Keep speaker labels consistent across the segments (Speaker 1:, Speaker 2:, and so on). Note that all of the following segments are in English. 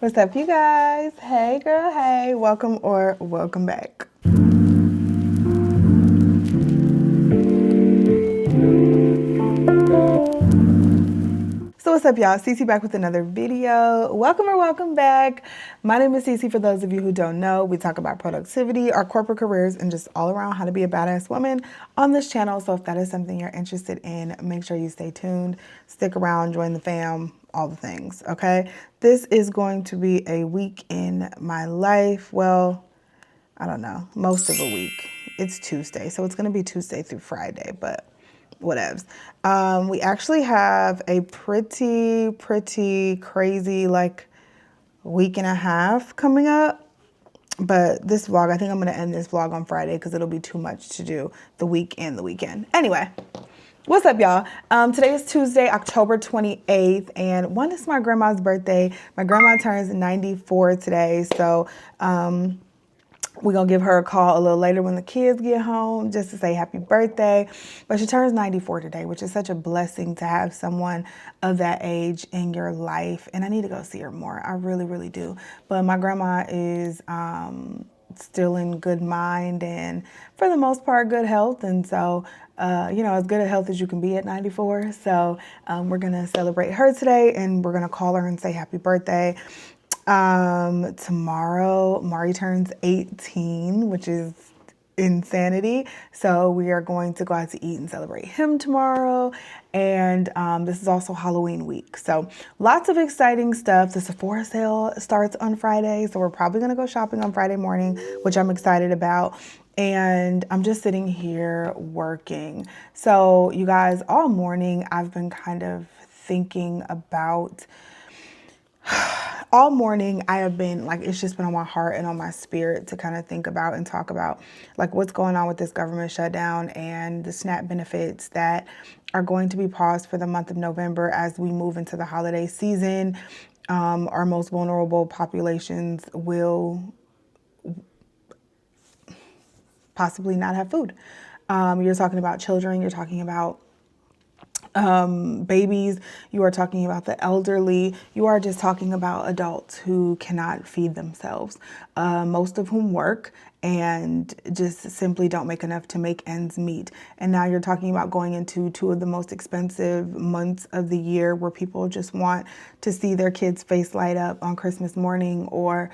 Speaker 1: What's up, you guys? Hey, girl, hey. Welcome or welcome back. So what's up, y'all? Cece back with another video. Welcome or welcome back. My name is Cece. For those of you who don't know, we talk about productivity, our corporate careers, and just all around how to be a badass woman on this channel. So if that is something you're interested in, make sure you stay tuned, stick around, join the fam, all the things, okay? This is going to be a week in my life. Well, I don't know, most of a week. It's Tuesday, so it's gonna be Tuesday through Friday, but whatevs. We actually have a pretty crazy week and a half coming up. But this vlog, I think I'm gonna end this vlog on Friday because it'll be too much to do the week and the weekend. Anyway, what's up, y'all? Today is Tuesday, October 28th, and one is my grandma's birthday. My grandma turns 94 today, so we're going to give her a call a little later when the kids get home just to say happy birthday. But she turns 94 today, which is such a blessing to have someone of that age in your life. And I need to go see her more. I really do. But my grandma is still in good mind and for the most part, good health. And so, as good a health as you can be at 94. So we're going to celebrate her today and we're going to call her and say happy birthday. Tomorrow, Mari turns 18, which is insanity. So we are going to go out to eat and celebrate him tomorrow. And this is also Halloween week. So lots of exciting stuff. The Sephora sale starts on Friday. So we're probably going to go shopping on Friday morning, which I'm excited about. And I'm just sitting here working. So you guys, all morning, I've been kind of thinking about all morning I have been it's just been on my heart and on my spirit to kind of think about and talk about what's going on with this government shutdown and the SNAP benefits that are going to be paused for the month of November as we move into the holiday season. Our most vulnerable populations will possibly not have food. You're talking about children, you're talking about babies, you are talking about the elderly, you are just talking about adults who cannot feed themselves, most of whom work and just simply don't make enough to make ends meet. And now you're talking about going into two of the most expensive months of the year where people just want to see their kids' face light up on Christmas morning or,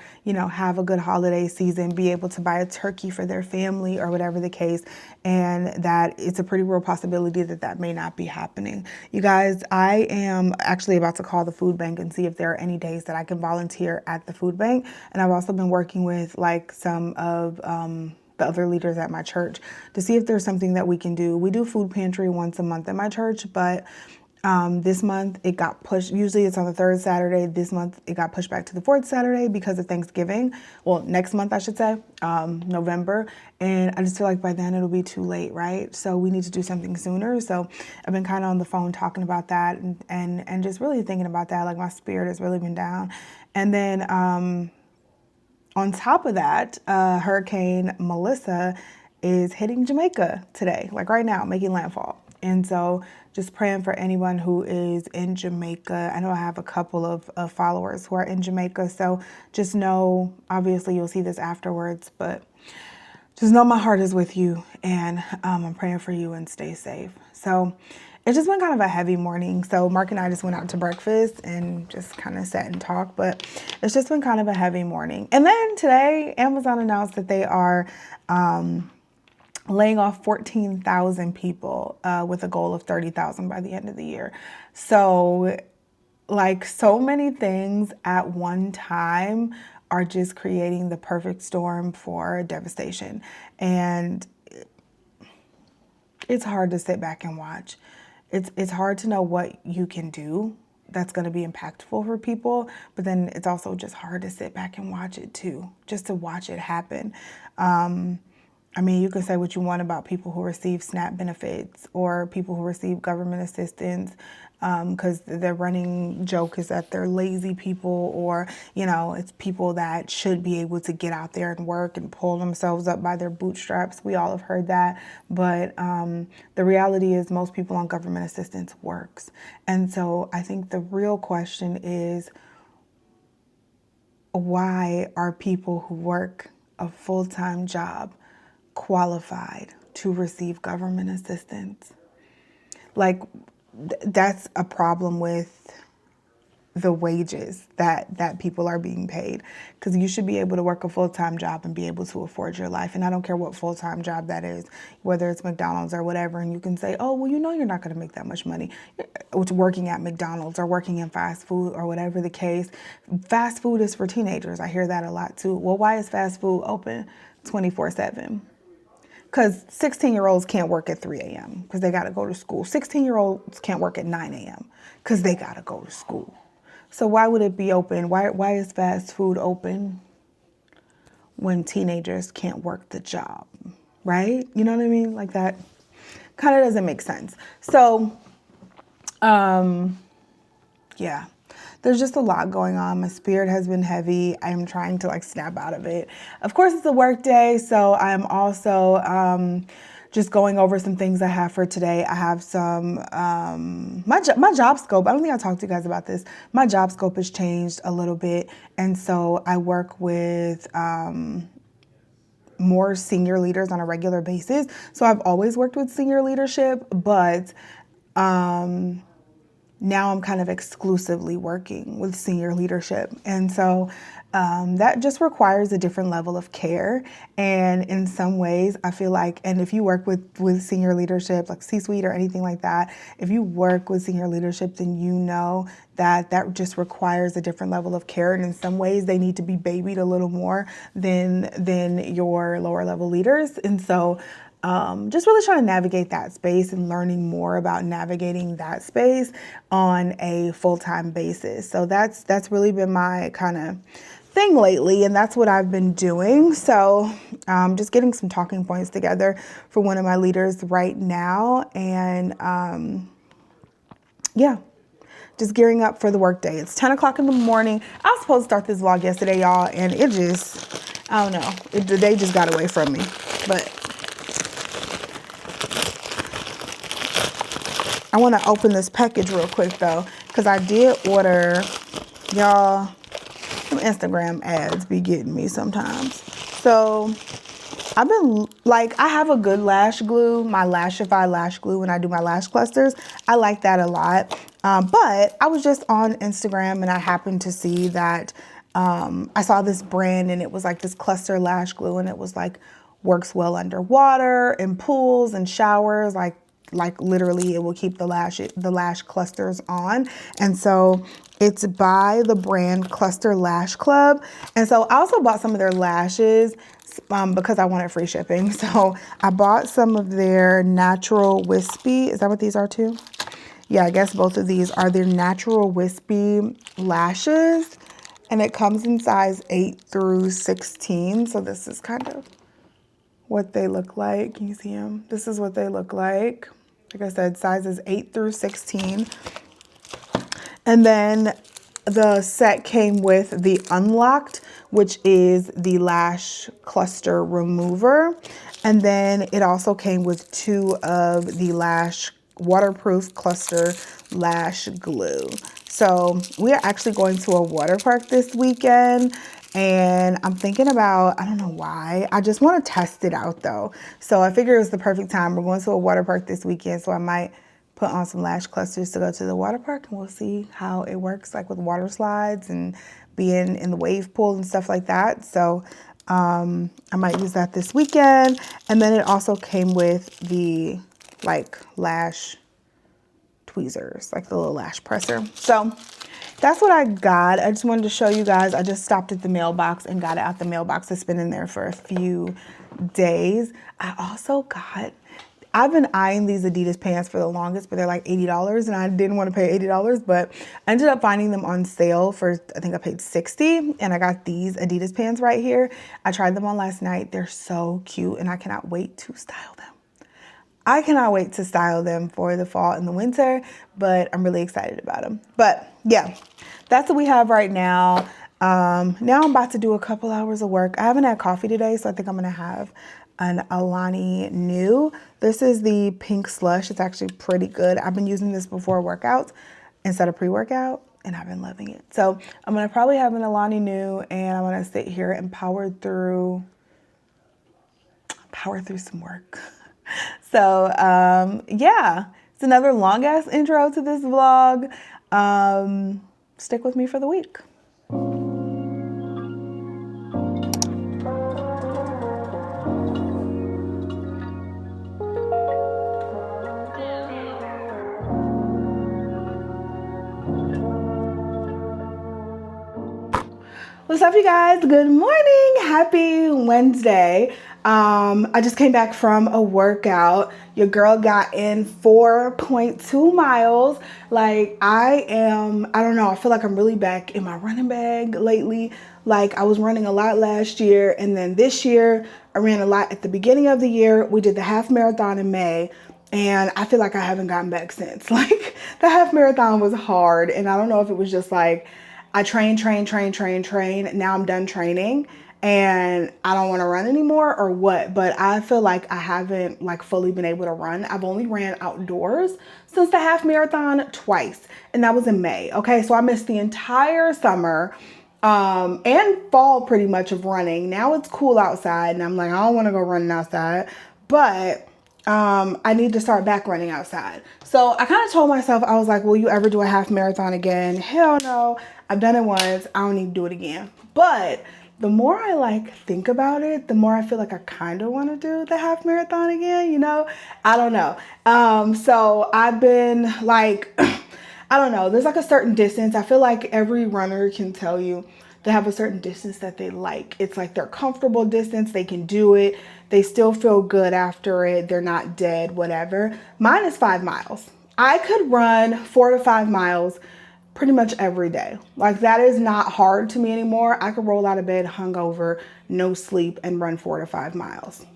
Speaker 1: have a good holiday season, be able to buy a turkey for their family or whatever the case. And that it's a pretty real possibility that that may not be happening. You guys, I am actually about to call the food bank and see if there are any days that I can volunteer at the food bank. And I've also been working with some of the other leaders at my church to see if there's something that we can do. We do food pantry once a month at my church, but this month it got pushed. Usually it's on the third Saturday. This month it got pushed back to the fourth Saturday because of Thanksgiving. Well, next month I should say, November. And I just feel like by then it'll be too late, right? So we need to do something sooner. So I've been kind of on the phone talking about that and just really thinking about that. My spirit has really been down. And then on top of that, Hurricane Melissa is hitting Jamaica today, right now, making landfall. And so just praying for anyone who is in Jamaica. I know I have a couple of followers who are in Jamaica. So just know, obviously you'll see this afterwards, but just know my heart is with you and I'm praying for you and stay safe. So it's just been kind of a heavy morning. So Mark and I just went out to breakfast and just kind of sat and talked, but it's just been kind of a heavy morning. And then today, Amazon announced that they are laying off 14,000 people with a goal of 30,000 by the end of the year. So so many things at one time are just creating the perfect storm for devastation. And it's hard to sit back and watch. It's hard to know what you can do that's going to be impactful for people, but then it's also just hard to sit back and watch it too, just to watch it happen. You can say what you want about people who receive SNAP benefits or people who receive government assistance, because their running joke is that they're lazy people or, it's people that should be able to get out there and work and pull themselves up by their bootstraps. We all have heard that. But the reality is most people on government assistance works. And so I think the real question is, why are people who work a full-time job qualified to receive government assistance? Like, that's a problem with the wages that people are being paid, because you should be able to work a full-time job and be able to afford your life. And I don't care what full-time job that is, whether it's McDonald's or whatever. And you can say, oh, well, you know, you're not going to make that much money working at McDonald's or working in fast food or whatever the case. Fast food is for teenagers. I hear that a lot too. Well, why is fast food open 24/7? Because 16-year-olds can't work at 3 a.m. because they got to go to school. 16-year-olds can't work at 9 a.m. because they got to go to school. So why would it be open? Why is fast food open when teenagers can't work the job, right? You know what I mean? Like, that kind of doesn't make sense. So, yeah, there's just a lot going on. My spirit has been heavy. I'm trying to snap out of it. Of course, it's a work day, so I'm also just going over some things I have for today. I have some, my job scope. I don't think I talked to you guys about this. My job scope has changed a little bit. And so I work with more senior leaders on a regular basis. So I've always worked with senior leadership, but now I'm kind of exclusively working with senior leadership. And so that just requires a different level of care. And in some ways, I feel like, and if you work with senior leadership, like C-suite or anything like that, if you work with senior leadership, then you know that just requires a different level of care. And in some ways, they need to be babied a little more than your lower level leaders. And so just really trying to navigate that space and learning more about navigating that space on a full-time basis. So that's really been my kind of thing lately, and that's what I've been doing. So just getting some talking points together for one of my leaders right now, and yeah, just gearing up for the work day. It's 10 o'clock in the morning. I was supposed to start this vlog yesterday, y'all, and it just, I don't know, the day just got away from me. But I want to open this package real quick though, because I did order, y'all, some Instagram ads be getting me sometimes. So I've been I have a good lash glue, my Lashify lash glue when I do my lash clusters. I like that a lot. But I was just on Instagram and I happened to see that I saw this brand, and it was like this cluster lash glue, and it was like works well underwater, in pools and showers, like literally it will keep the lash clusters on. And so it's by the brand Cluster Lash Club. And so I also bought some of their lashes because I wanted free shipping. So I bought some of their natural wispy. Is that what these are too? Yeah, I guess both of these are their natural wispy lashes. And it comes in size 8 through 16. So this is kind of what they look like. Can you see them? This is what they look like. Like I said, sizes 8 through 16. And then the set came with the Unlocked, which is the lash cluster remover. And then it also came with 2 of the lash waterproof cluster lash glue. So we are actually going to a water park this weekend. And I'm thinking about, I don't know why, I just want to test it out though. So I figure it's the perfect time. We're going to a water park this weekend, so I might put on some lash clusters to go to the water park, and we'll see how it works, like with water slides and being in the wave pool and stuff like that. So I might use that this weekend. And then it also came with the lash tweezers, like the little lash presser. So that's what I got. I just wanted to show you guys. I just stopped at the mailbox and got it out the mailbox. It's been in there for a few days. I also got, I've been eyeing these Adidas pants for the longest, but they're like $80, and I didn't want to pay $80, but I ended up finding them on sale for, I think I paid $60, and I got these Adidas pants right here. I tried them on last night. They're so cute, and I cannot wait to style them. I cannot wait to style them for the fall and the winter, but I'm really excited about them. But yeah, that's what we have right now. Now I'm about to do a couple hours of work. I haven't had coffee today, so I think I'm gonna have an Alani Nu. This is the pink slush. It's actually pretty good. I've been using this before workouts instead of pre-workout, and I've been loving it. So I'm gonna probably have an Alani Nu, and I'm gonna sit here and power through some work. So yeah, it's another long ass intro to this vlog. Stick with me for the week. What's up, you guys? Good morning. Happy Wednesday. I just came back from a workout. Your girl got in 4.2 miles. Like, I don't know, I feel like I'm really back in my running bag lately. Like, I was running a lot last year, and then this year I ran a lot at the beginning of the year. We did the half marathon in May, and I feel like I haven't gotten back since. Like, the half marathon was hard, and I don't know if it was just like I train. Now I'm done training and I don't want to run anymore or what, but I feel like I haven't like fully been able to run. I've only ran outdoors since the half marathon twice, and that was in May. Okay, so I missed the entire summer and fall pretty much of running. Now it's cool outside and I'm like, I don't want to go running outside, but I need to start back running outside. So I kind of told myself, I was like, will you ever do a half marathon again? Hell no. I've done it once. I don't need to do it again. But the more I like think about it, the more I feel like I kind of want to do the half marathon again, you know? I don't know. So I've been like, I don't know. There's like a certain distance. I feel like every runner can tell you they have a certain distance that they like. It's like their comfortable distance. They can do it. They still feel good after it. They're not dead, whatever. Mine is 5 miles. I could run 4 to 5 miles pretty much every day. Like, that is not hard to me anymore. I could roll out of bed hungover, no sleep, and run 4 to 5 miles.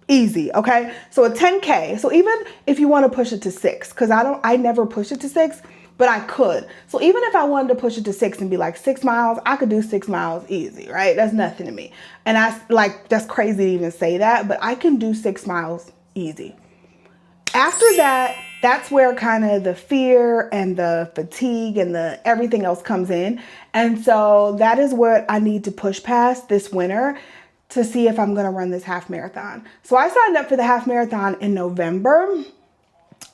Speaker 1: Easy, okay? So a 10K. So even if you want to push it to 6, because I never push it to 6, but I could. So even if I wanted to push it to 6 and be like 6 miles, I could do 6 miles easy, right? That's nothing to me. And that's crazy to even say that, but I can do 6 miles easy. After that, that's where kind of the fear and the fatigue and the everything else comes in. And so that is what I need to push past this winter to see if I'm going to run this half marathon. So I signed up for the half marathon in November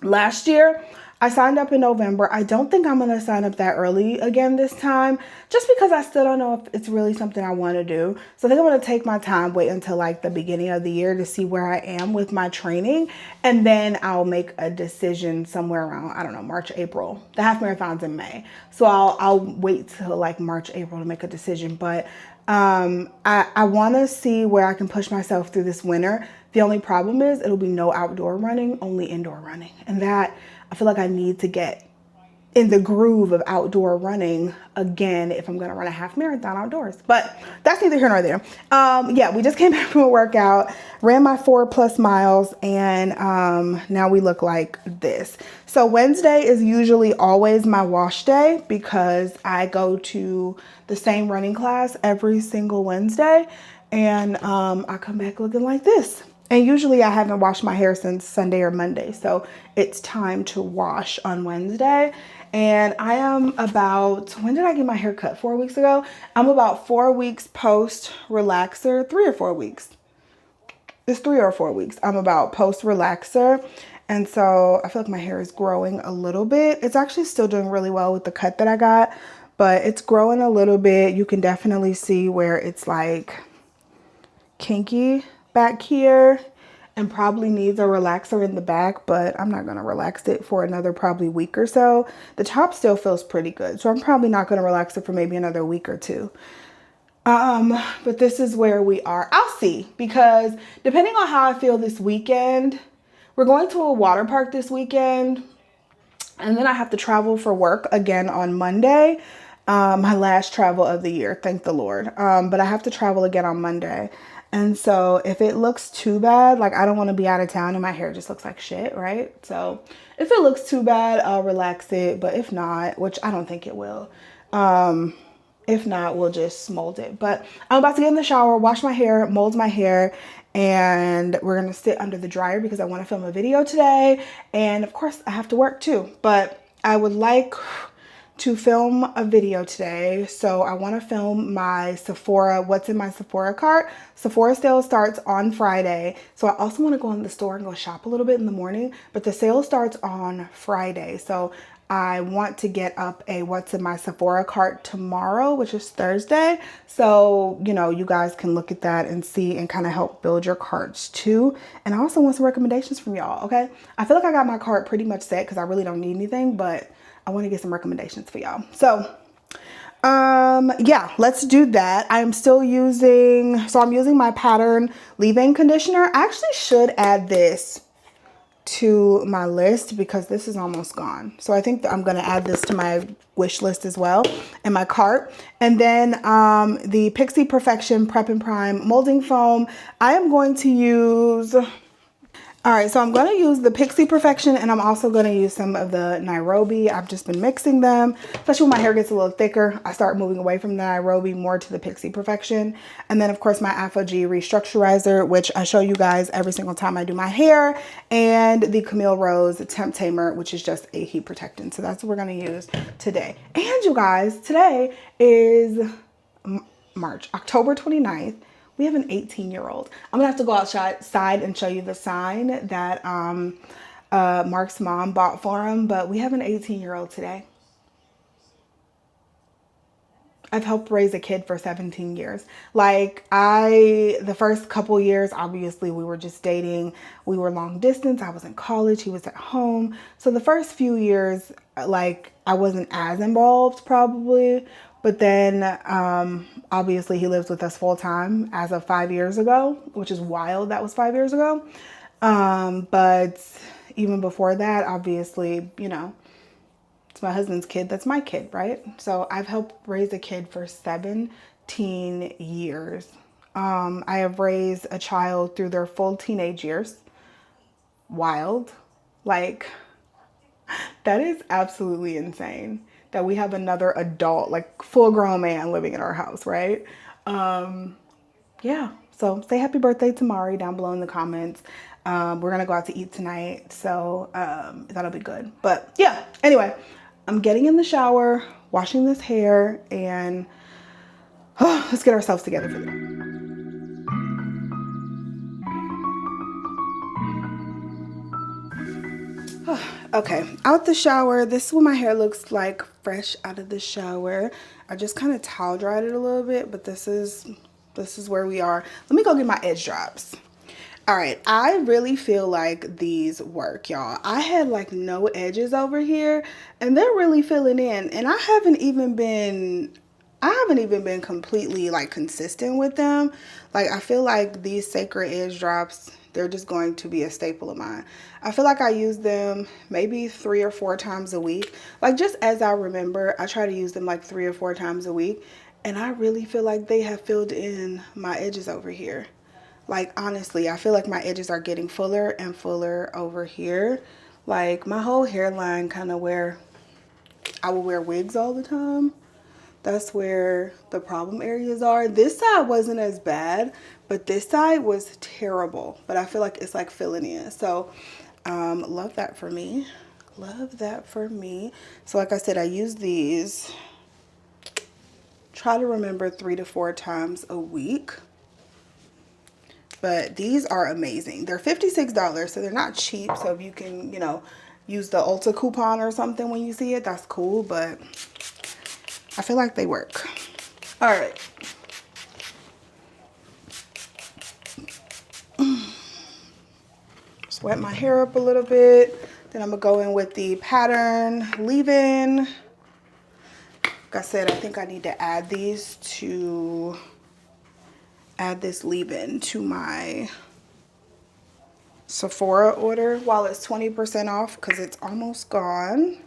Speaker 1: last year. I signed up in November. I don't think I'm going to sign up that early again this time, just because I still don't know if it's really something I want to do. So I think I'm going to take my time, wait until like the beginning of the year to see where I am with my training. And then I'll make a decision somewhere around, I don't know, March, April. The half marathon's in May. So I'll wait till like March, April to make a decision. But I want to see where I can push myself through this winter. The only problem is it'll be no outdoor running, only indoor running. And that, I feel like I need to get in the groove of outdoor running again if I'm going to run a half marathon outdoors. But that's neither here nor there. Yeah, we just came back from a workout, ran my 4+ miles, and now we look like this. So Wednesday is usually always my wash day because I go to the same running class every single Wednesday, and I come back looking like this. And usually I haven't washed my hair since Sunday or Monday, so it's time to wash on Wednesday. And I am about, when did I get my hair cut? 4 weeks ago? I'm about 4 weeks post relaxer, 3 or 4 weeks. It's 3 or 4 weeks. I'm about post relaxer. And so I feel like my hair is growing a little bit. It's actually still doing really well with the cut that I got, but it's growing a little bit. You can definitely see where it's like kinky back here and probably needs a relaxer in the back, but I'm not going to relax it for another probably week or so. The top still feels pretty good, so I'm probably not going to relax it for maybe another week or two. But this is where we are. I'll see, because depending on how I feel this weekend, we're going to a water park this weekend, and then I have to travel for work again on Monday. My last travel of the year, thank the Lord. But I have to travel again on Monday. And so if it looks too bad, like I don't want to be out of town and my hair just looks like shit, right? So if it looks too bad, I'll relax it. But if not, which I don't think it will, if not, we'll just mold it. But I'm about to get in the shower, wash my hair, mold my hair, and we're going to sit under the dryer because I want to film a video today. And of course I have to work too, but I would like to film a video today. So I want to film my Sephora, what's in my Sephora cart. Sephora sale starts on Friday. So I also want to go in the store and go shop a little bit in the morning, but the sale starts on Friday. So I want to get up a what's in my Sephora cart tomorrow, which is Thursday. So, you know, you guys can look at that and see and kind of help build your carts too. And I also want some recommendations from y'all, okay? I feel like I got my cart pretty much set because I really don't need anything, but I want to get some recommendations for y'all. So, yeah, let's do that. I'm using my Pattern leave-in conditioner. I actually should add this to my list because this is almost gone. So I think that I'm going to add this to my wish list as well in my cart. And then the Pixie Perfection Prep and Prime molding foam. I am going to use... All right, so I'm going to use the Pixie Perfection, and I'm also going to use some of the Nairobi. I've just been mixing them, especially when my hair gets a little thicker. I start moving away from the Nairobi more to the Pixie Perfection. And then, of course, my Afro G Restructurizer, which I show you guys every single time I do my hair, and the Camille Rose Temp Tamer, which is just a heat protectant. So that's what we're going to use today. And you guys, today is October 29th. We have an 18-year-old. I'm gonna have to go outside and show you the sign that Mark's mom bought for him, but we have an 18-year-old today. I've helped raise a kid for 17 years. Like the first couple years, obviously we were just dating. We were long distance. I was in college. He was at home. So the first few years, like I wasn't as involved probably. But then obviously he lives with us full time as of 5 years ago, which is wild. That was 5 years ago. But even before that, obviously, you know, it's my husband's kid. That's my kid, right? So I've helped raise a kid for 17 years. I have raised a child through their full teenage years. Wild. Like, that is absolutely insane that we have another adult, like full grown man living in our house, right? Yeah, so say happy birthday to Mari down below in the comments. We're gonna go out to eat tonight, so that'll be good. But yeah, anyway, I'm getting in the shower, washing this hair, and let's get ourselves together for the night. Okay, out the shower. This is what my hair looks like fresh out of the shower. I just kind of towel dried it a little bit, but this is where we are. Let me go get my edge drops. All right, I really feel like these work, y'all. I had like no edges over here, and they're really filling in. And I haven't even been completely like consistent with them. Like I feel like these Sacred edge drops, they're just going to be a staple of mine. I feel like I use them maybe 3 or 4 times a week. Like just as I remember, I try to use them like 3 or 4 times a week. And I really feel like they have filled in my edges over here. Like honestly, I feel like my edges are getting fuller and fuller over here. Like my whole hairline kind of where I will wear wigs all the time. That's where the problem areas are. This side wasn't as bad, but this side was terrible. But I feel like it's like filling in. So love that for me. Love that for me. So like I said, I use these. Try to remember 3 to 4 times a week. But these are amazing. They're $56, so they're not cheap. So if you can, you know, use the Ulta coupon or something when you see it, that's cool. But I feel like they work. All right. Just wet my hair up a little bit. Then I'm gonna go in with the Pattern leave-in. Like I said, I think I need to add these to add this leave-in to my Sephora order while it's 20% off because it's almost gone.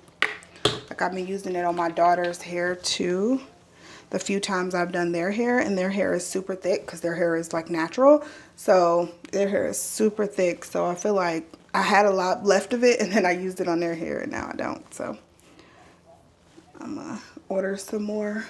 Speaker 1: Like I've been using it on my daughter's hair too. The few times I've done their hair, and their hair is super thick because their hair is like natural. So their hair is super thick. So I feel like I had a lot left of it and then I used it on their hair and now I don't. So I'm gonna order some more.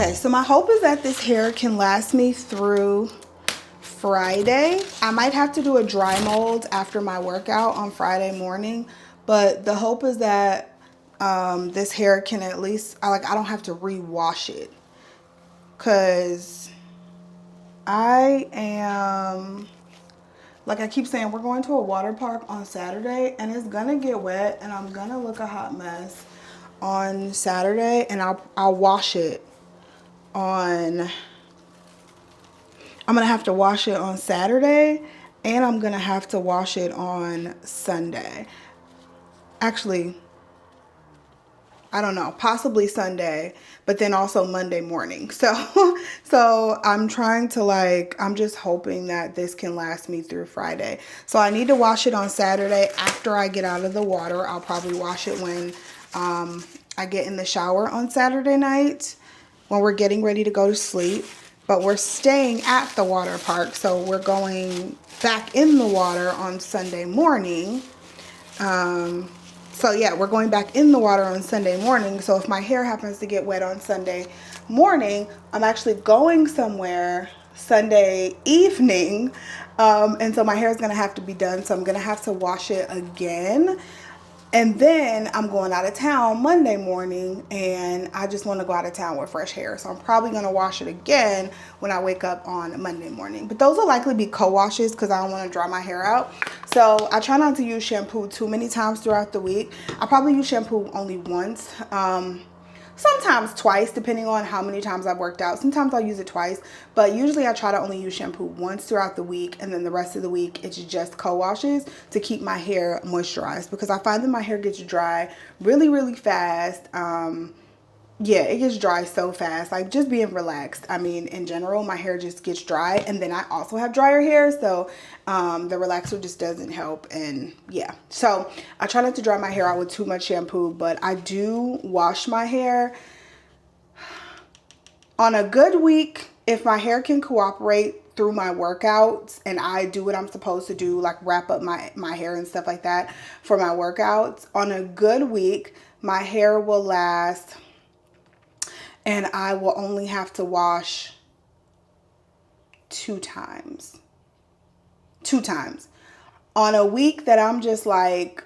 Speaker 1: Okay, so my hope is that this hair can last me through Friday. I might have to do a dry mold after my workout on Friday morning, but the hope is that this hair can at least, I don't have to rewash it, because I am, like I keep saying, we're going to a water park on Saturday and it's gonna get wet and I'm gonna look a hot mess on Saturday, and I'll wash it on, I'm gonna have to wash it on Saturday, and I'm gonna have to wash it on Sunday. Actually, I don't know, possibly Sunday, but then also Monday morning. So I'm trying to I'm just hoping that this can last me through Friday. So I need to wash it on Saturday after I get out of the water. I'll probably wash it when I get in the shower on Saturday night, when we're getting ready to go to sleep. But we're staying at the water park, so we're going back in the water on Sunday morning. So yeah, we're going back in the water on Sunday morning. So if my hair happens to get wet on Sunday morning, I'm actually going somewhere Sunday evening. And so my hair is going to have to be done. So I'm going to have to wash it again. And then I'm going out of town Monday morning, and I just want to go out of town with fresh hair. So I'm probably going to wash it again when I wake up on Monday morning. But those will likely be co-washes because I don't want to dry my hair out. So I try not to use shampoo too many times throughout the week. I probably use shampoo only once. Sometimes twice, depending on how many times I've worked out. Sometimes I'll use it twice, but usually I try to only use shampoo once throughout the week, and then the rest of the week it's just co-washes to keep my hair moisturized, because I find that my hair gets dry really, really fast. Yeah, it gets dry so fast. Like, just being relaxed. I mean, in general, my hair just gets dry, and then I also have drier hair, so the relaxer just doesn't help. And yeah, so I try not to dry my hair out with too much shampoo, but I do wash my hair. On a good week, if my hair can cooperate through my workouts and I do what I'm supposed to do, like wrap up my hair and stuff like that for my workouts, on a good week, my hair will last, and I will only have to wash 2 times. 2 times. On a week that I'm just like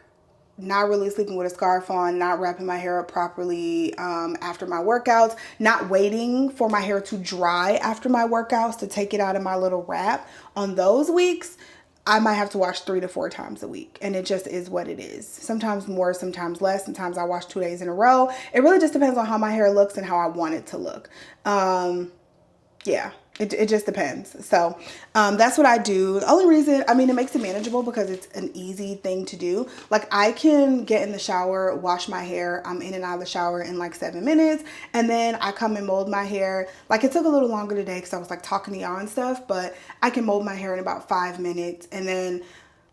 Speaker 1: not really sleeping with a scarf on, not wrapping my hair up properly after my workouts, not waiting for my hair to dry after my workouts to take it out of my little wrap, on those weeks, I might have to wash 3 to 4 times a week. And it just is what it is. Sometimes more, sometimes less. Sometimes I wash 2 days in a row. It really just depends on how my hair looks and how I want it to look. Yeah, it just depends. So that's what I do. The only reason, I mean, it makes it manageable because it's an easy thing to do. Like, I can get in the shower, wash my hair. I'm in and out of the shower in like 7 minutes. And then I come and mold my hair. Like, it took a little longer today because I was like talking to y'all and stuff, but I can mold my hair in about 5 minutes. And then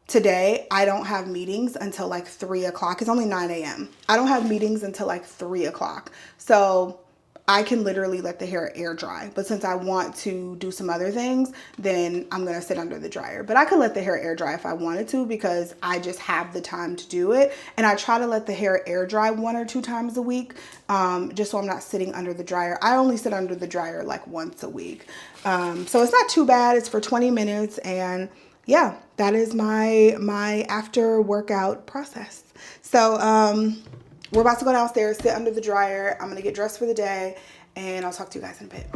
Speaker 1: today, I don't have meetings until like 3 o'clock. It's only 9 a.m. I don't have meetings until like 3 o'clock. So I can literally let the hair air dry. But since I want to do some other things, then I'm going to sit under the dryer. But I could let the hair air dry if I wanted to, because I just have the time to do it. And I try to let the hair air dry 1 or 2 times a week, just so I'm not sitting under the dryer. I only sit under the dryer like once a week. So it's not too bad. It's for 20 minutes. And yeah, that is my after workout process. So, we're about to go downstairs, sit under the dryer. I'm going to get dressed for the day, and I'll talk to you guys in a bit.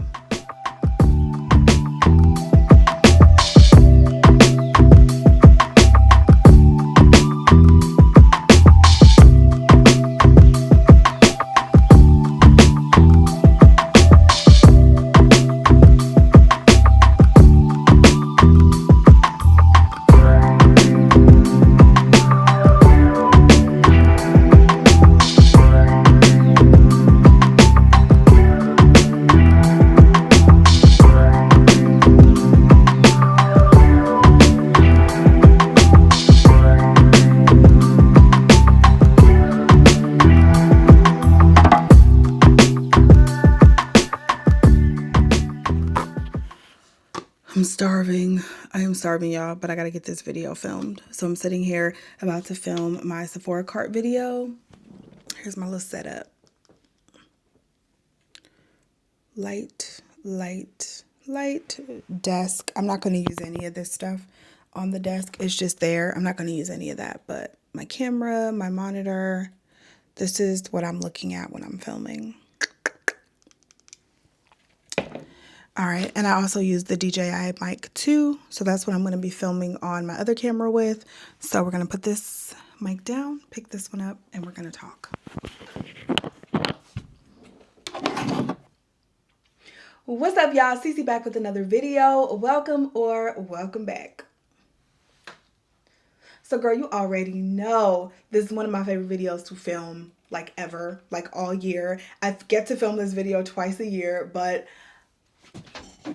Speaker 1: I'm starving. I am starving, y'all, but I gotta get this video filmed. So I'm sitting here about to film my Sephora cart video. Here's my little setup. light desk. I'm not going to use any of this stuff on the desk. It's just there. I'm not going to use any of that, but my camera, my monitor, this is what I'm looking at when I'm filming. All right, and I also use the DJI mic too, so that's what I'm going to be filming on my other camera with. So we're going to put this mic down, pick this one up, and we're going to talk. What's up, y'all? Cece back with another video. Welcome or welcome back. So girl, you already know this is one of my favorite videos to film, like ever, like all year. I get to film this video twice a year, but all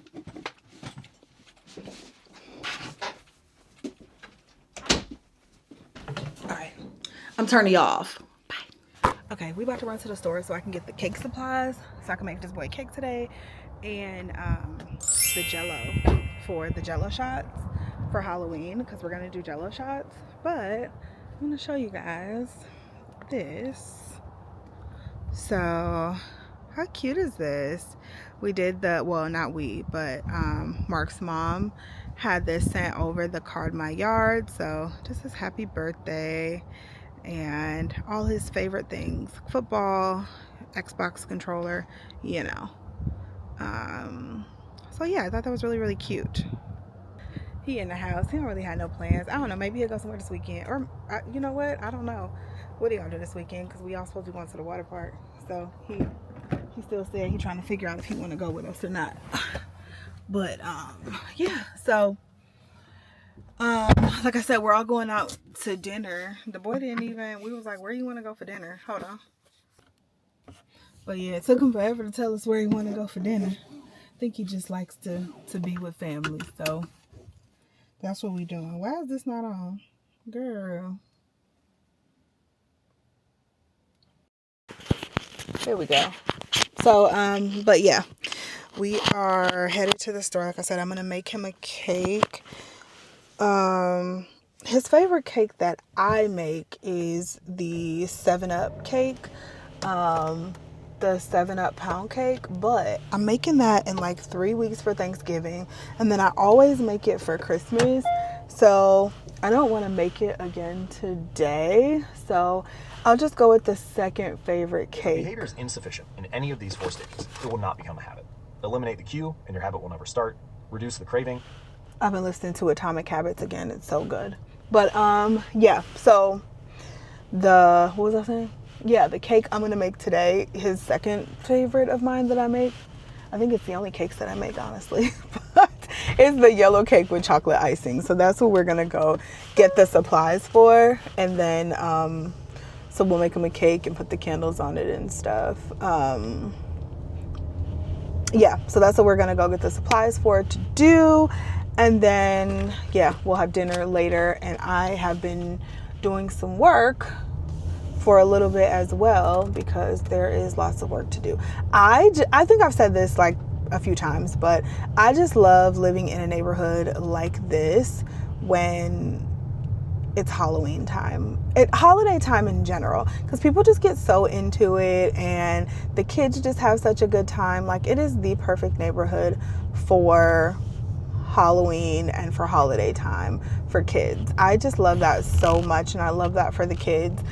Speaker 1: right, I'm turning you off. Bye. Okay, we about to run to the store so I can get the cake supplies so I can make this boy cake today, and the Jello for the Jello shots for Halloween, because we're gonna do Jello shots. But I'm gonna show you guys this. So how cute is this? We did the, well, not we, but Mark's mom had this sent over the card my yard. So just his happy birthday and all his favorite things, football, Xbox controller, you know. So yeah, I thought that was really, really cute. He in the house. He don't really have no plans. I don't know. Maybe he'll go somewhere this weekend. Or, you know what? I don't know. What are you going to do this weekend? Because we all supposed to be going to the water park. So he still said he's trying to figure out if he want to go with us or not. But, yeah. So, like I said, we're all going out to dinner. The boy didn't even, we was like, where you want to go for dinner? Hold on. But yeah, it took him forever to tell us where he want to go for dinner. I think he just likes to be with family. So that's what we doing. Why is this not on? Girl. Here we go. So, but yeah, we are headed to the store. Like I said, I'm going to make him a cake. His favorite cake that I make is the 7-Up cake. The 7-Up pound cake, but I'm making that in like 3 weeks for Thanksgiving, and then I always make it for Christmas, so I don't want to make it again today, so I'll just go with the second favorite cake. If behavior is insufficient in any of these 4 stages, it will not become a habit. Eliminate the cue and your habit will never start. Reduce the craving. I've been listening to Atomic Habits again. It's so good. But yeah, so what was I saying? Yeah, the cake I'm going to make today, his second favorite of mine that I make. I think it's the only cakes that I make, honestly. But it's the yellow cake with chocolate icing. So that's what we're going to go get the supplies for. And then, so we'll make him a cake and put the candles on it and stuff. Yeah, so that's what we're going to go get the supplies for to do. And then, yeah, we'll have dinner later. And I have been doing some work for a little bit as well, because there is lots of work to do. I think I've said this like a few times, but I just love living in a neighborhood like this when it's Halloween time, holiday time in general, because people just get so into it and the kids just have such a good time. Like, it is the perfect neighborhood for Halloween and for holiday time for kids. I just love that so much, and I love that for the kids.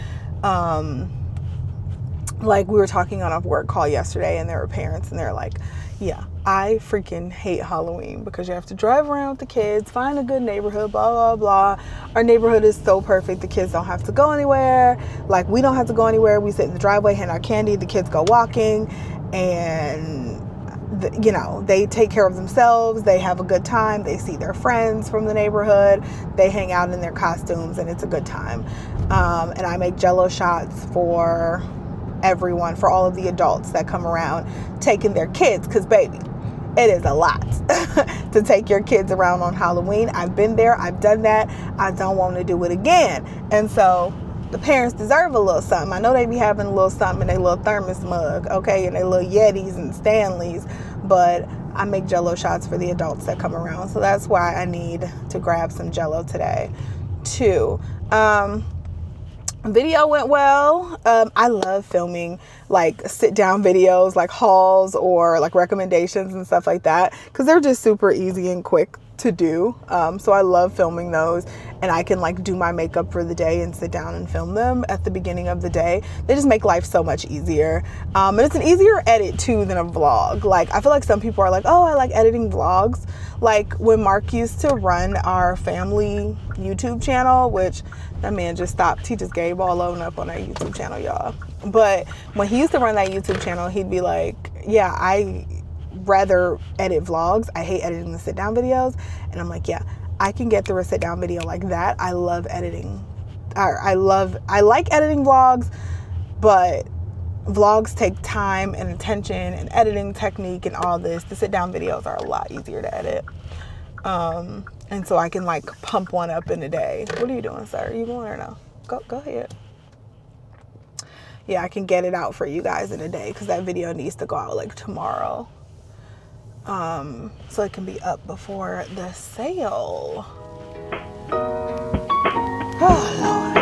Speaker 1: Like, we were talking on a work call yesterday, and there were parents, and they're like, yeah, I freaking hate Halloween because you have to drive around with the kids, find a good neighborhood, blah, blah, blah. Our neighborhood is so perfect. The kids don't have to go anywhere. Like, we don't have to go anywhere. We sit in the driveway, hand out candy. The kids go walking, and you know, they take care of themselves. They have a good time. They see their friends from the neighborhood. They hang out in their costumes, and it's a good time. And I make Jello shots for everyone, for all of the adults that come around taking their kids, because baby, it is a lot to take your kids around on Halloween. I've been there. I've done that. I don't want to do it again. And so the parents deserve a little something. I know they be having a little something in their little thermos mug, okay, and their little Yetis and Stanleys, but I make Jello shots for the adults that come around. So that's why I need to grab some Jello today too. Video went well. I love filming like sit down videos, like hauls or like recommendations and stuff like that, because they're just super easy and quick to do. So I love filming those, and I can like do my makeup for the day and sit down and film them at the beginning of the day. They just make life so much easier. And it's an easier edit too than a vlog. Like I feel like some people are like, oh, I like editing vlogs. Like when Mark used to run our family YouTube channel, which that man just stopped. He just gave all on up on our YouTube channel, y'all. But when he used to run that YouTube channel, he'd be like, yeah, I rather edit vlogs. I hate editing the sit down videos. And I'm like, yeah, I can get through a sit down video like that. I love editing. I like editing vlogs, but vlogs take time and attention and editing technique and all this. The sit down videos are a lot easier to edit. And so I can like pump one up in a day. What are you doing, sir? Are you going or no? Go ahead. Yeah, I can get it out for you guys in a day because that video needs to go out like tomorrow. So it can be up before the sale. Oh, Lord.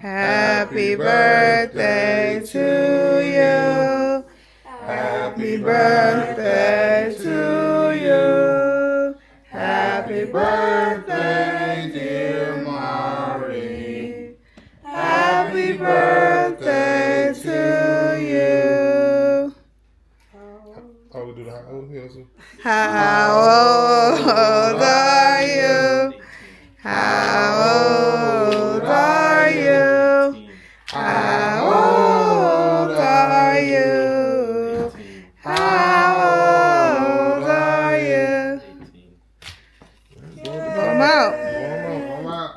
Speaker 1: Happy birthday to you. Happy birthday to you. Happy birthday, dear Mari. Happy birthday to you.
Speaker 2: Oh, we do the how old hills.
Speaker 1: How old are you? How old are you? How old are you? How old are you? Blow them out.
Speaker 2: Blow them out.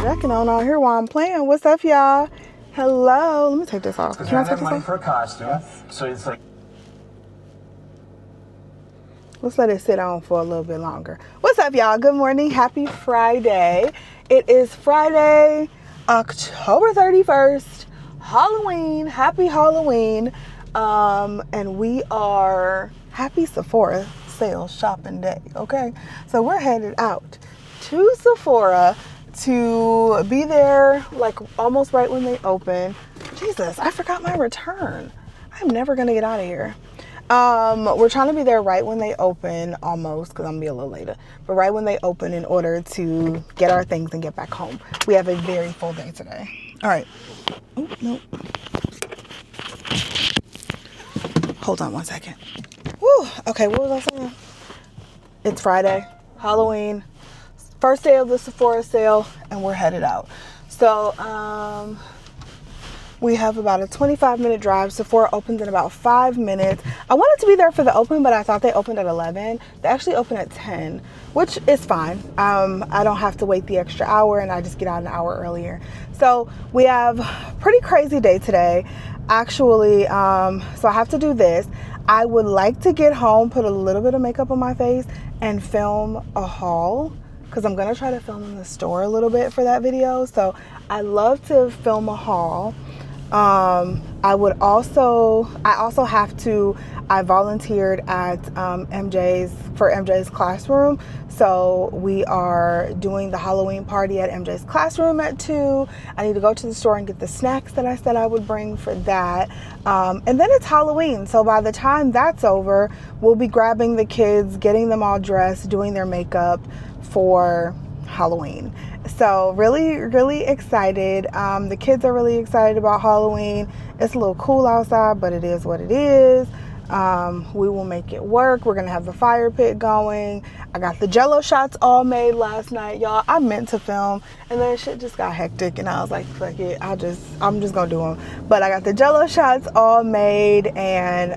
Speaker 1: Jacking on out here while I'm playing. What's up, y'all? Hello. Let me take this off. Can I take this off?
Speaker 3: For a costume, so it's like.
Speaker 1: Let's let it sit on for a little bit longer. What's up, y'all? Good morning. Happy Friday. It is Friday, October 31st, Halloween. Happy Halloween. And we are happy Sephora sales shopping day, okay? So we're headed out to Sephora to be there like almost right when they open. Jesus, I forgot my return. I'm never gonna get out of here. We're trying to be there right when they open, almost, because I'm gonna be a little later, but right when they open in order to get our things and get back home. We have a very full day today. All right. Oh, nope. Hold on one second. Woo. Okay, what was I saying? It's Friday, Halloween, first day of the Sephora sale, and we're headed out. So, we have about a 25-minute drive. Sephora opens in about 5 minutes. I wanted to be there for the open, but I thought they opened at 11. They actually open at 10, which is fine. I don't have to wait the extra hour, and I just get out an hour earlier. So we have a pretty crazy day today. Actually, so I have to do this. I would like to get home, put a little bit of makeup on my face, and film a haul, because I'm going to try to film in the store a little bit for that video. So I love to film a haul. I volunteered at MJ's classroom. So we are doing the Halloween party at MJ's classroom at 2. I need to go to the store and get the snacks that I said I would bring for that. And then it's Halloween. So by the time that's over, we'll be grabbing the kids, getting them all dressed, doing their makeup for Halloween. So really excited. The kids are really excited about Halloween. It's a little cool outside, but it is what it is. We will make it work. We're gonna have the fire pit going. I got the Jello shots all made last night, y'all. I meant to film, and then shit just got hectic, and I was like, fuck it, I'm just gonna do them. But I got the Jello shots all made, and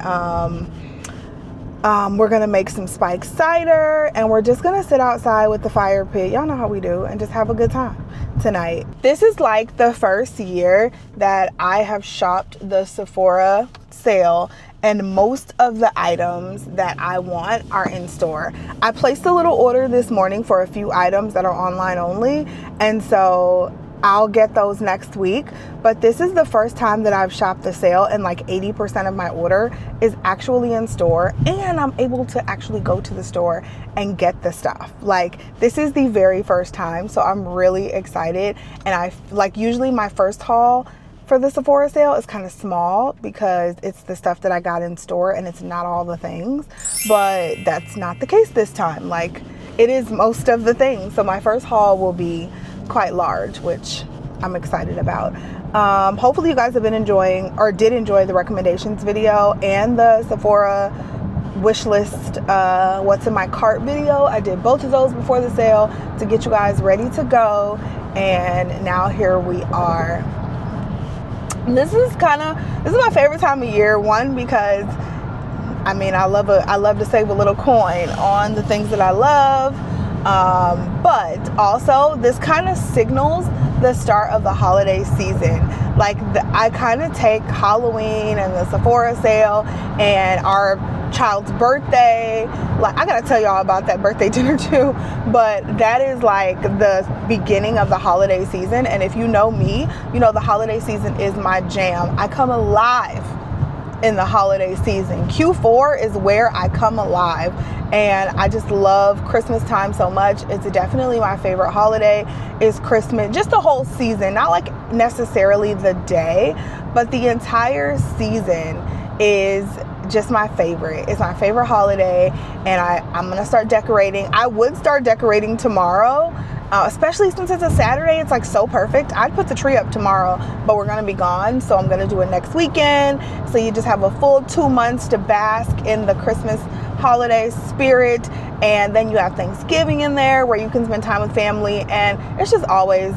Speaker 1: we're gonna make some spiked cider, and we're just gonna sit outside with the fire pit, y'all know how we do, and just have a good time tonight. This is like the first year that I have shopped the Sephora sale, and most of the items that I want are in store. I placed a little order this morning for a few items that are online only, and so I'll get those next week. But this is the first time that I've shopped the sale, and like 80% of my order is actually in store, and I'm able to actually go to the store and get the stuff. Like, this is the very first time, so I'm really excited. And I like, usually my first haul for the Sephora sale is kind of small because it's the stuff that I got in store and it's not all the things, but that's not the case this time. Like, it is most of the things. So my first haul will be quite large, which I'm excited about. Hopefully you guys have been enjoying, or did enjoy, the recommendations video and the Sephora wish list, what's in my cart video. I did both of those before the sale to get you guys ready to go, and now here we are. This is my favorite time of year. One, because I mean, I love to save a little coin on the things that I love, but also this kind of signals the start of the holiday season. Like, I kind of take Halloween and the Sephora sale and our child's birthday, like, I gotta tell y'all about that birthday dinner too, but that is like the beginning of the holiday season. And if you know me, you know the holiday season is my jam. I come alive in the holiday season. Q4 is where I come alive, and I just love Christmas time so much. It's definitely my favorite holiday is Christmas. Just the whole season, not like necessarily the day, but the entire season is just my favorite. It's my favorite holiday, and I'm gonna start decorating. I would start decorating tomorrow, especially since it's a Saturday. It's like so perfect. I'd put the tree up tomorrow, but we're gonna be gone, so I'm gonna do it next weekend. So you just have a full 2 months to bask in the Christmas holiday spirit, and then you have Thanksgiving in there where you can spend time with family, and it's just always,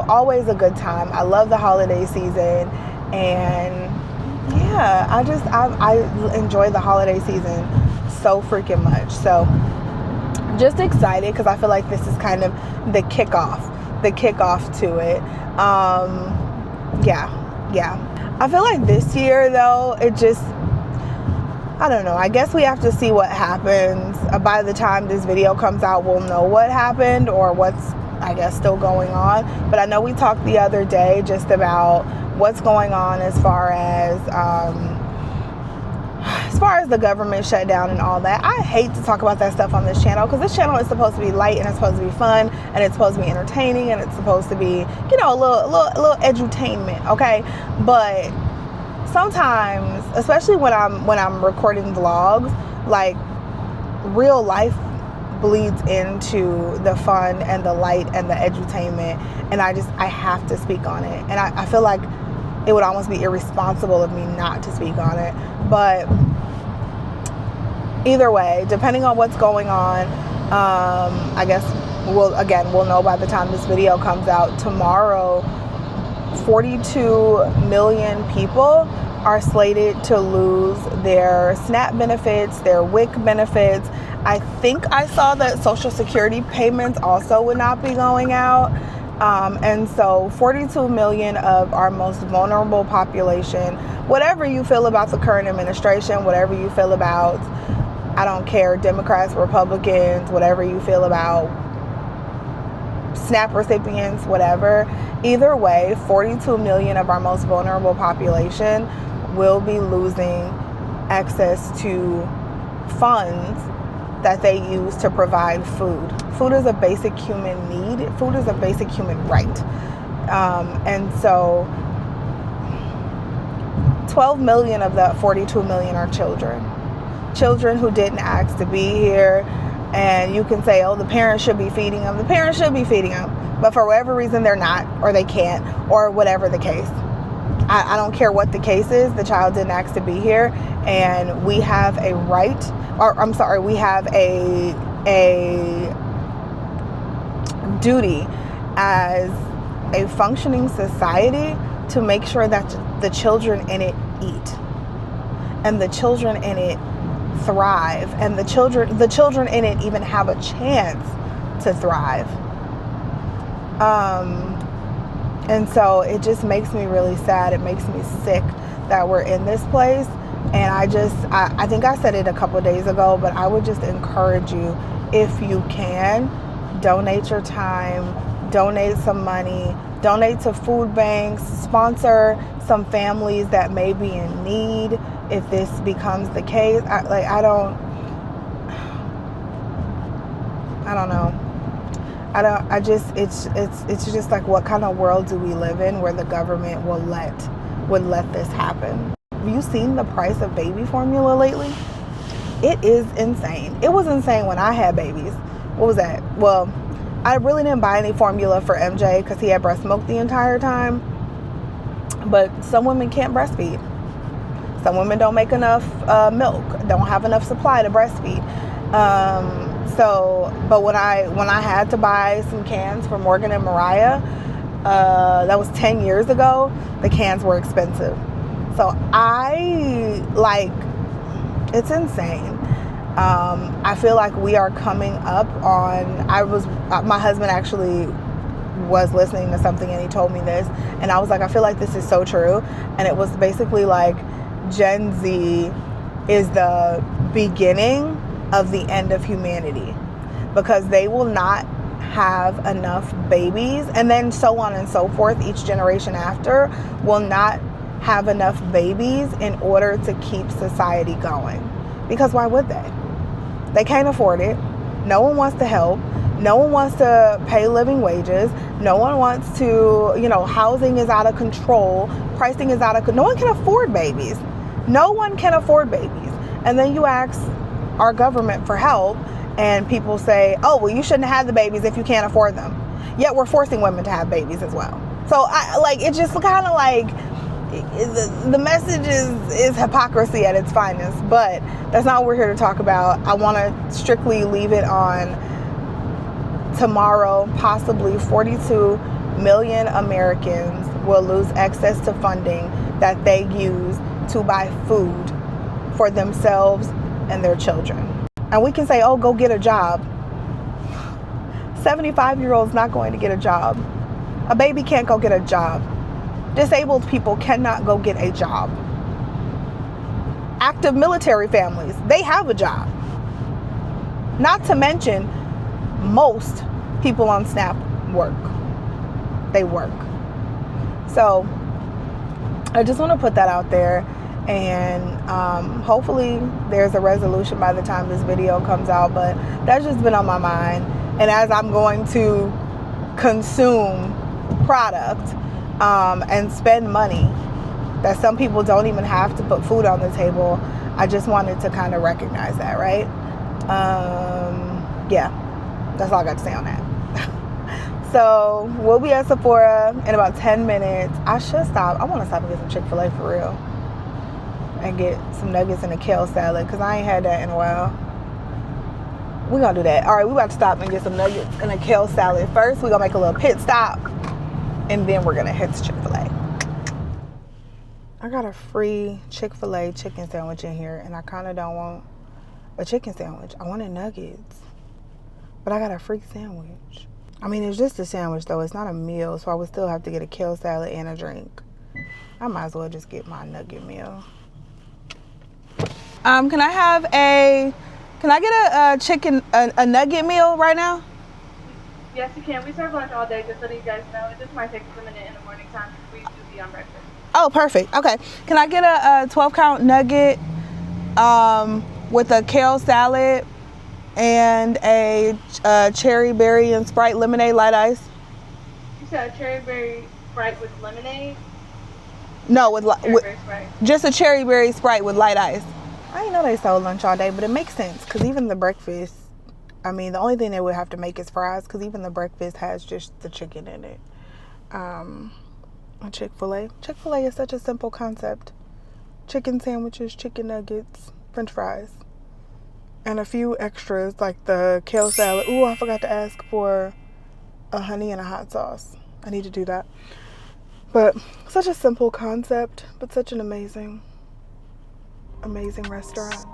Speaker 1: always a good time. I love the holiday season, and yeah, I enjoy the holiday season so freaking much. So just excited because I feel like this is kind of the kickoff to it. Yeah. I feel like this year though, I don't know. I guess we have to see what happens. By the time this video comes out, we'll know what happened or what's, I guess, still going on. But I know we talked the other day just about what's going on as far as the government shutdown and all that. I hate to talk about that stuff on this channel because this channel is supposed to be light, and it's supposed to be fun, and it's supposed to be entertaining, and it's supposed to be, a little edutainment, okay? But sometimes, especially when I'm recording vlogs, like real life bleeds into the fun and the light and the edutainment, and I have to speak on it, and I feel like it would almost be irresponsible of me not to speak on it. But either way, depending on what's going on, I guess we'll know by the time this video comes out tomorrow. 42 million people are slated to lose their SNAP benefits, their WIC benefits. I think I saw that Social Security payments also would not be going out. And so 42 million of our most vulnerable population, whatever you feel about the current administration, whatever you feel about, I don't care, Democrats, Republicans, whatever you feel about SNAP recipients, whatever. Either way, 42 million of our most vulnerable population will be losing access to funds that they use to provide food. Food is a basic human need. Food is a basic human right. And so 12 million of the 42 million are children. Children who didn't ask to be here. And you can say, oh, the parents should be feeding them. The parents should be feeding them. But for whatever reason, they're not, or they can't, or whatever the case. I don't care what the case is. The child didn't ask to be here. And we have a right, or I'm sorry, we have a duty as a functioning society to make sure that the children in it eat. And the children in it thrive, and the children in it even have a chance to thrive. And so it just makes me really sad. It makes me sick that we're in this place. And I think I said it a couple of days ago, but I would just encourage you, if you can, donate your time, donate some money, donate to food banks, sponsor some families that may be in need if this becomes the case. I don't know. It's just like, what kind of world do we live in where the government would let this happen? Have you seen the price of baby formula lately? It is insane. It was insane when I had babies. What was that? Well, I really didn't buy any formula for MJ because he had breast milk the entire time. But some women can't breastfeed. Some women don't make enough milk, don't have enough supply to breastfeed. But when I had to buy some cans for Morgan and Mariah, that was 10 years ago, the cans were expensive. So it's insane. I feel like we are coming up on, my husband actually was listening to something and he told me this, and I was like, I feel like this is so true. And it was basically like, Gen Z is the beginning of the end of humanity, because they will not have enough babies, and then so on and so forth. Each generation after will not have enough babies in order to keep society going, because why would they? They can't afford it. No one wants to help. No one wants to pay living wages. No one wants to, housing is out of control. Pricing is out of control. No one can afford babies. No one can afford babies. And then you ask our government for help, and people say, oh, well, you shouldn't have the babies if you can't afford them. Yet we're forcing women to have babies as well. So it's just kind of like, the message is hypocrisy at its finest. But that's not what we're here to talk about. I want to strictly leave it on tomorrow. Possibly 42 million Americans will lose access to funding that they use to buy food for themselves and their children. And we can say, oh, go get a job. 75-year-old's not going to get a job. A baby can't go get a job. Disabled people cannot go get a job. Active military families, they have a job. Not to mention, most people on SNAP work. They work. So I just want to put that out there, and hopefully there's a resolution by the time this video comes out. But that's just been on my mind, and as I'm going to consume product and spend money that some people don't even have to put food on the table. I just wanted to kind of recognize that, right? Yeah, that's all I got to say on that. So we'll be at Sephora in about 10 minutes. I should stop. I want to stop and get some Chick-fil-A for real. And get some nuggets and a kale salad, because I ain't had that in a while. We're going to do that. All right, we about to stop and get some nuggets and a kale salad. First, we're going to make a little pit stop, and then we're going to head to Chick-fil-A. I got a free Chick-fil-A chicken sandwich in here, and I kind of don't want a chicken sandwich. I wanted nuggets, but I got a free sandwich. I mean, it's just a sandwich, though. It's not a meal, so I would still have to get a kale salad and a drink. I might as well just get my nugget meal. Can I get a chicken, a nugget meal right now?
Speaker 4: Yes, you can. We serve lunch all day, just so that you guys know. It just might take us a minute in the morning time because we do be on breakfast.
Speaker 1: Oh, perfect. Okay. Can I get a 12-count nugget with a kale salad and a cherry berry and Sprite lemonade light ice?
Speaker 4: You said a cherry berry Sprite with lemonade?
Speaker 1: No, with
Speaker 4: Sprite.
Speaker 1: just a cherry berry Sprite with light ice. I didn't know they sold lunch all day, but it makes sense because even the breakfast, I mean, the only thing they would have to make is fries because even the breakfast has just the chicken in it. Chick-fil-A. Chick-fil-A is such a simple concept. Chicken sandwiches, chicken nuggets, french fries, and a few extras like the kale salad. Ooh, I forgot to ask for a honey and a hot sauce. I need to do that. But such a simple concept, but such an amazing restaurant.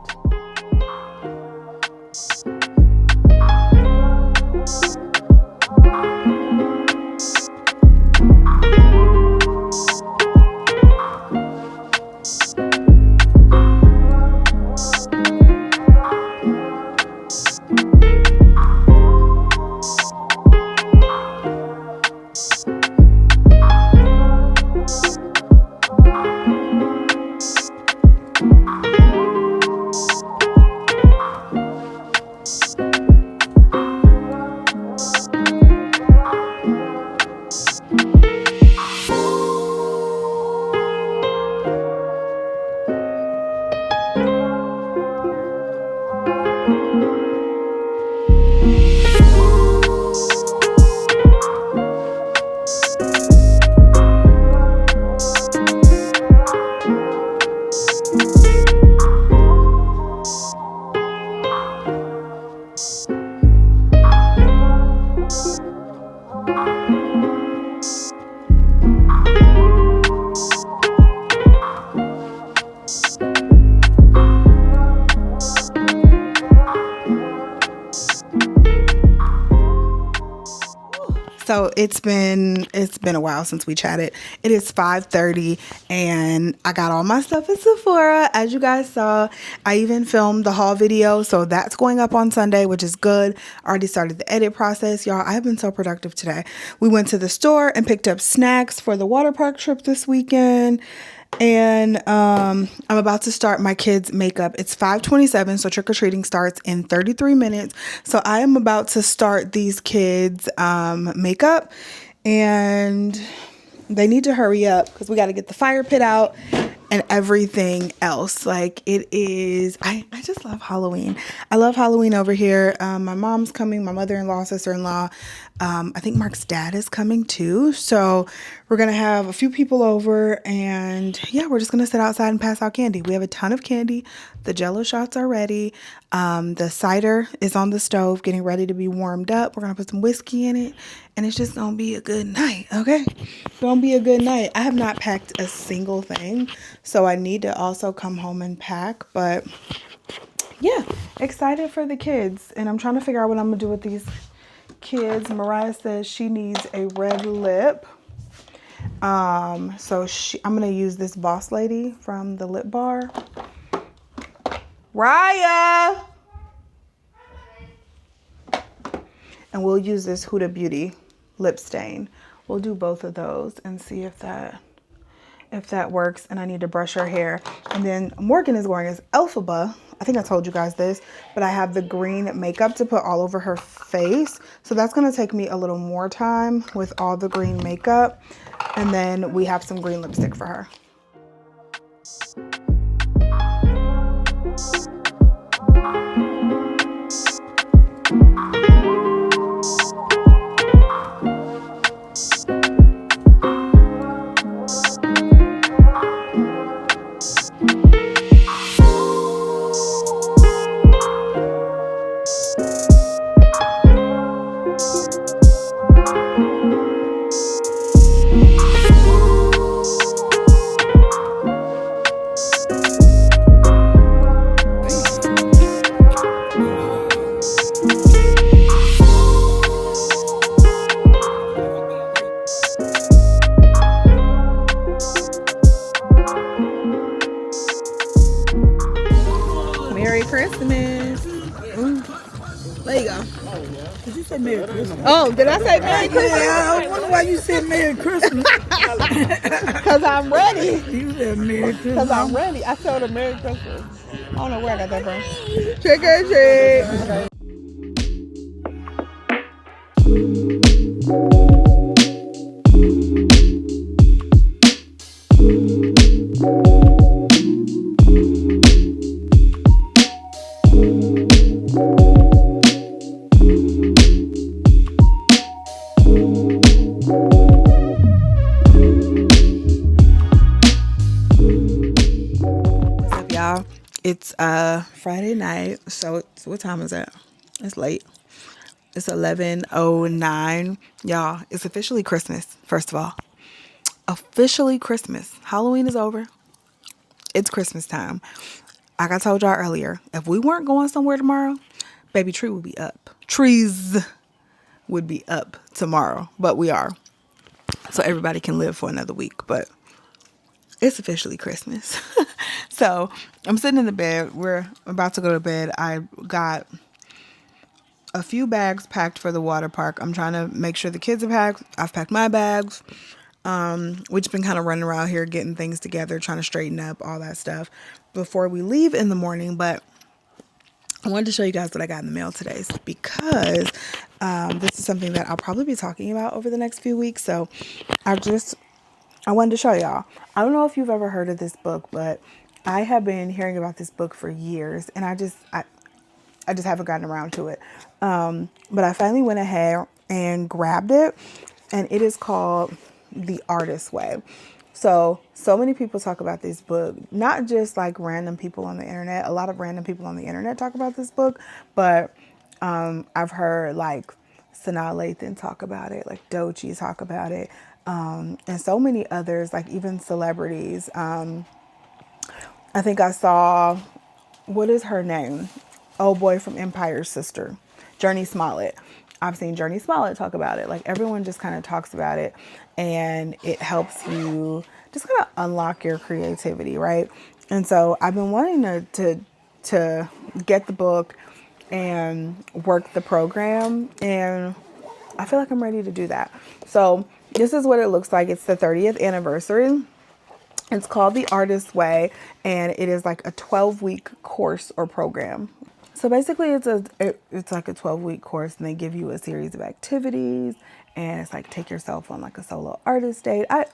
Speaker 1: So it's been a while since we chatted. It is 5:30 and I got all my stuff at Sephora. As you guys saw, I even filmed the haul video, so that's going up on Sunday, which is good. I already started the edit process. Y'all, I have been so productive today. We went to the store and picked up snacks for the water park trip this weekend. And I'm about to start my kids' makeup. It's 5:27, so trick-or-treating starts in 33 minutes. So I am about to start these kids' makeup, and they need to hurry up because we got to get the fire pit out and everything else. Like, it is, I just love Halloween. I love Halloween over here. My mom's coming, my mother-in-law, sister-in-law. I think Mark's dad is coming too. So we're going to have a few people over, and yeah, we're just going to sit outside and pass out candy. We have a ton of candy. The Jell-O shots are ready. The cider is on the stove getting ready to be warmed up. We're going to put some whiskey in it, and it's just going to be a good night, okay? It's going to be a good night. I have not packed a single thing, so I need to also come home and pack, but yeah, excited for the kids, and I'm trying to figure out what I'm going to do with these kids. Mariah says she needs a red lip. So I'm going to use this Boss Lady from the lip bar. Raya! And we'll use this Huda Beauty lip stain. We'll do both of those and see if that works. And I need to brush her hair. And then Morgan is wearing his Elphaba. I think I told you guys this, but I have the green makeup to put all over her face. So that's going to take me a little more time with all the green makeup. And then we have some green lipstick for her. Christmas. There you go.
Speaker 5: Did you say Merry Christmas?
Speaker 1: Oh, did I say Merry Christmas?
Speaker 5: Yeah, I wonder why you said Merry Christmas.
Speaker 1: Because I'm ready.
Speaker 5: You said Merry
Speaker 1: Because
Speaker 5: Christmas.
Speaker 1: I'm ready. I told her Merry Christmas. I don't know where I got that from. Trick or treat. What's up, y'all? It's Friday night, so what time is it? It's late. It's 11:09. Y'all, it's officially Christmas, first of all. Officially Christmas. Halloween is over. It's Christmas time. Like I told y'all earlier, if we weren't going somewhere tomorrow, baby tree would be up. Trees would be up tomorrow, but we are. So everybody can live for another week, but it's officially Christmas. So I'm sitting in the bed. We're about to go to bed. I got a few bags packed for the water park. I'm trying to make sure the kids are packed. I've packed my bags. We just been kind of running around here getting things together, trying to straighten up all that stuff before we leave in the morning. But I wanted to show you guys what I got in the mail today because this is something that I'll probably be talking about over the next few weeks. So I wanted to show y'all. I don't know if you've ever heard of this book, but I have been hearing about this book for years, and I just haven't gotten around to it. But I finally went ahead and grabbed it, and it is called The Artist's Way. So many people talk about this book, not just like random people on the internet. A lot of random people on the internet talk about this book, but I've heard like Sanaa Lathan talk about it, like Doechii talk about it, and so many others, like even celebrities. I think I saw, what is her name? Old boy from Empire's sister, Journey Smollett. I've seen Journey Smollett talk about it. Like everyone just kind of talks about it, and it helps you just kind of unlock your creativity, right? And so I've been wanting to get the book and work the program, and I feel like I'm ready to do that. So this is what it looks like. It's the 30th anniversary. It's called The Artist's Way, and it is like a 12-week course or program. So basically it's like a 12-week course, and they give you a series of activities, and it's like take yourself on like a solo artist date. I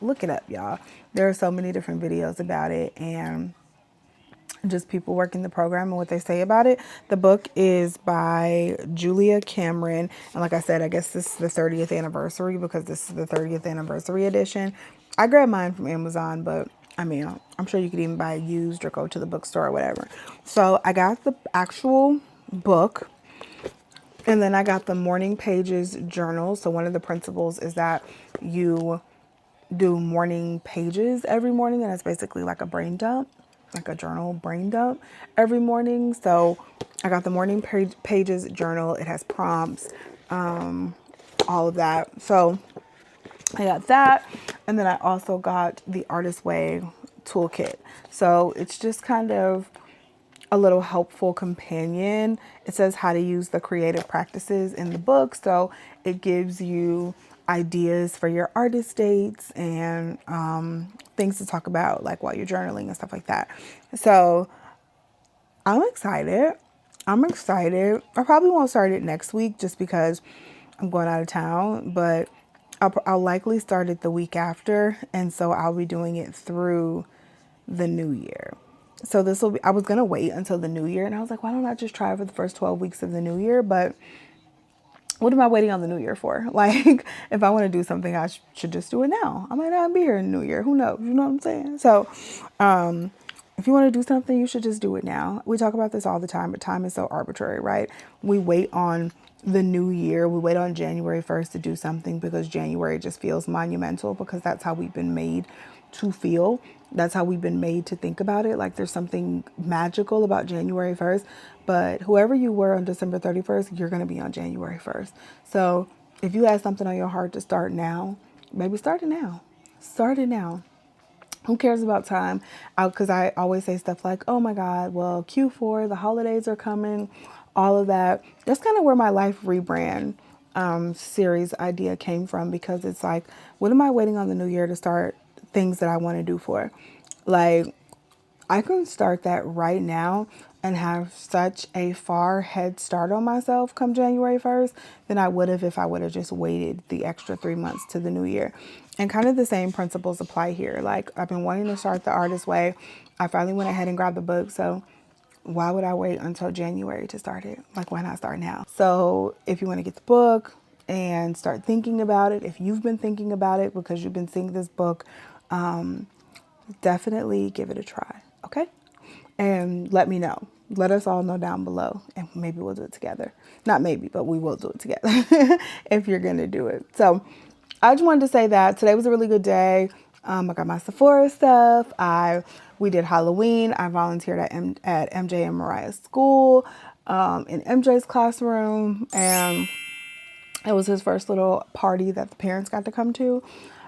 Speaker 1: look it up, y'all. There are so many different videos about it, and just people working the program and what they say about it. The book is by Julia Cameron. And like I said, I guess this is the 30th anniversary because this is the 30th anniversary edition. I grabbed mine from Amazon, but I mean, I'm sure you could even buy it used or go to the bookstore or whatever. So I got the actual book, and then I got the morning pages journal. So one of the principles is that you do morning pages every morning, and it's basically like a brain dump, like a journal brain dump every morning. So I got the morning pages journal. It has prompts, all of that. So I got that, and then I also got the Artist Way toolkit. So it's just kind of a little helpful companion. It says how to use the creative practices in the book. So it gives you ideas for your artist dates and things to talk about like while you're journaling and stuff like that. So I'm excited. I probably won't start it next week just because I'm going out of town, but I'll likely start it the week after. And so I'll be doing it through the new year. So this will be, I was going to wait until the new year, and I was like, why don't I just try for the first 12 weeks of the new year? But what am I waiting on the new year for? Like, if I want to do something, I should just do it now. I might not be here in the new year. Who knows? You know what I'm saying? So, if you want to do something, you should just do it now. We talk about this all the time, but time is so arbitrary, right? We wait on the new year. We wait on January 1st to do something because January just feels monumental because that's how we've been made to feel. That's how we've been made to think about it. Like there's something magical about January 1st, but whoever you were on December 31st, you're going to be on January 1st. So if you have something on your heart to start now, maybe start it now. Start it now. Who cares about time? Because I always say stuff like, oh my God, well, Q4, the holidays are coming, all of that. That's kind of where my life rebrand series idea came from, because it's like, what am I waiting on the new year to start things that I want to do for? Like, I can start that right now and have such a far head start on myself come January 1st than I would have if I would have just waited the extra 3 months to the new year. And kind of the same principles apply here. Like, I've been wanting to start the artist way. I finally went ahead and grabbed the book. So why would I wait until January to start it? Like, why not start now? So if you want to get the book and start thinking about it, if you've been thinking about it because you've been seeing this book, definitely give it a try, okay? And let me know. Let us all know down below, and maybe we'll do it together. Not maybe, but we will do it together if you're gonna do it. So I just wanted to say that today was a really good day. I got my Sephora stuff. We did Halloween. I volunteered at MJ and Mariah's school, in MJ's classroom, and it was his first little party that the parents got to come to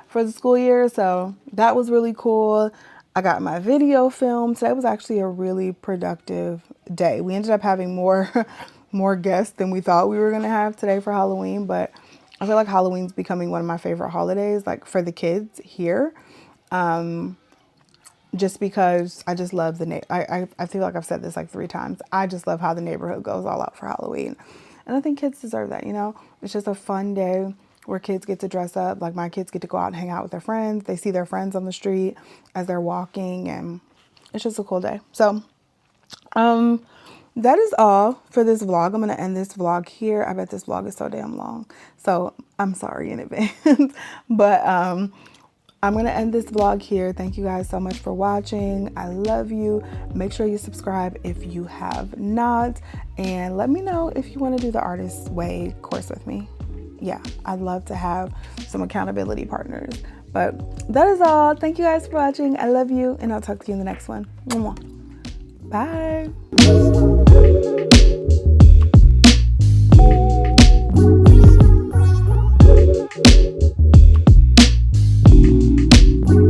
Speaker 1: for the school year. So that was really cool. I got my video filmed. Today was actually a really productive day. We ended up having more guests than we thought we were going to have today for Halloween. But I feel like Halloween's becoming one of my favorite holidays, like for the kids here. Just because I just love I feel like I've said this like 3 times. I just love how the neighborhood goes all out for Halloween. And I think kids deserve that, you know? It's just a fun day where kids get to dress up. Like, my kids get to go out and hang out with their friends. They see their friends on the street as they're walking, and it's just a cool day. So, that is all for this vlog. I'm going to end this vlog here. I bet this vlog is so damn long. So, I'm sorry in advance. But, I'm going to end this vlog here. Thank you guys so much for watching. I love you. Make sure you subscribe if you have not. And let me know if you want to do the Artist Way course with me. Yeah, I'd love to have some accountability partners. But that is all. Thank you guys for watching. I love you, and I'll talk to you in the next one. Bye.